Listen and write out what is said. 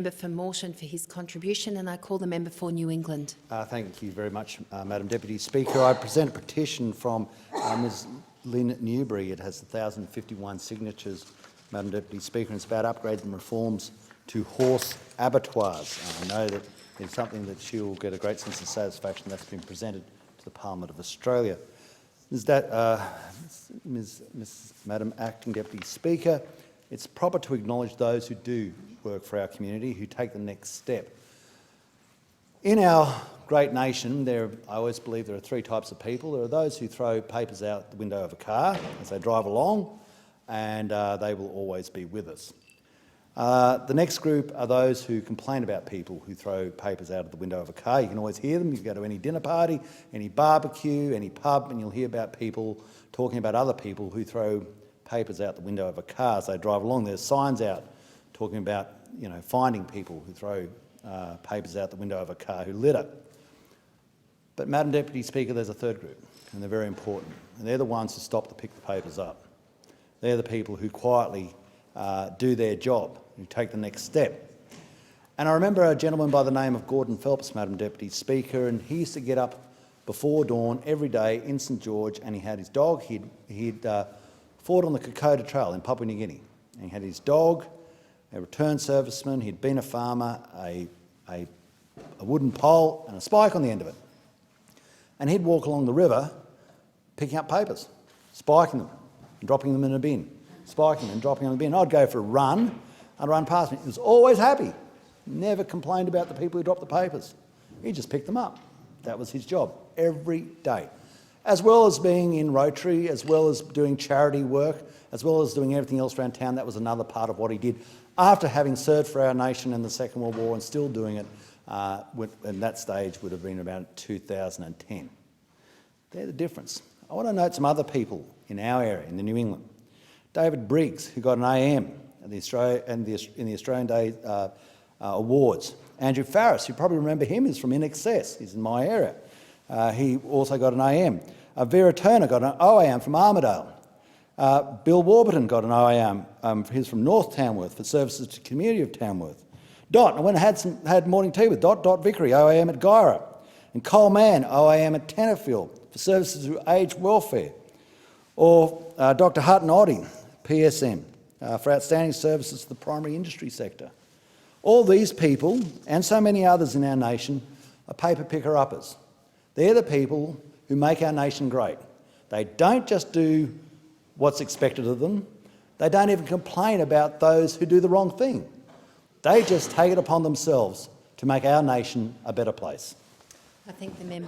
Member for Moreton for his contribution, and I call the member for New England. Thank you very much, Madam Deputy Speaker. I present a petition from Ms Lynn Newbury. It has 1,051 signatures, Madam Deputy Speaker, and it's about upgrades and reforms to horse abattoirs. I know that it's something that she will get a great sense of satisfaction that's been presented to the Parliament of Australia. Madam Acting Deputy Speaker, it's proper to acknowledge those who do work for our community, who take the next step. In our great nation, I always believe there are three types of people. There are those who throw papers out the window of a car as they drive along, and they will always be with us. The next group are those who complain about people who throw papers out of the window of a car. You can always hear them. You can go to any dinner party, any barbecue, any pub, and you'll hear about people talking about other people who throw papers out the window of a car as they drive along. There's signs out talking about, finding people who throw papers out the window of a car who litter. But, Madam Deputy Speaker, there's a third group, and they're very important, and they're the ones who stop to pick the papers up. They're the people who quietly do their job, who take the next step. And I remember a gentleman by the name of Gordon Phelps, Madam Deputy Speaker, and he used to get up before dawn every day in St George, and he had his dog. He'd fought on the Kokoda Trail in Papua New Guinea, and he had his dog, a return serviceman. He'd been a farmer, a wooden pole and a spike on the end of it. And he'd walk along the river picking up papers, spiking them and dropping them in a bin, spiking them and dropping them in a bin. I'd go for a run, I'd run past me. He was always happy, never complained about the people who dropped the papers. He just picked them up. That was his job every day. As well as being in Rotary, as well as doing charity work, as well as doing everything else around town, that was another part of what he did after having served for our nation in the Second World War and still doing it, and that stage would have been around 2010. They're the difference. I want to note some other people in our area, in the New England. David Briggs, who got an AM in the Australian Day Awards. Andrew Farris, you probably remember him, is from In Excess. He's in my area. He also got an AM. Vera Turner got an OAM from Armidale. Bill Warburton got an OAM. He's from North Tamworth for services to the community of Tamworth. Dot, I went and had morning tea with Dot Vickery, OAM at Guyra. And Cole Mann, OAM at Tannerfield for services to aged welfare. Or Dr Hutton Odding, PSM, for outstanding services to the primary industry sector. All these people, and so many others in our nation, are paper picker-uppers. They're the people who make our nation great. They don't just do what's expected of them. They don't even complain about those who do the wrong thing. They just take it upon themselves to make our nation a better place. I thank the member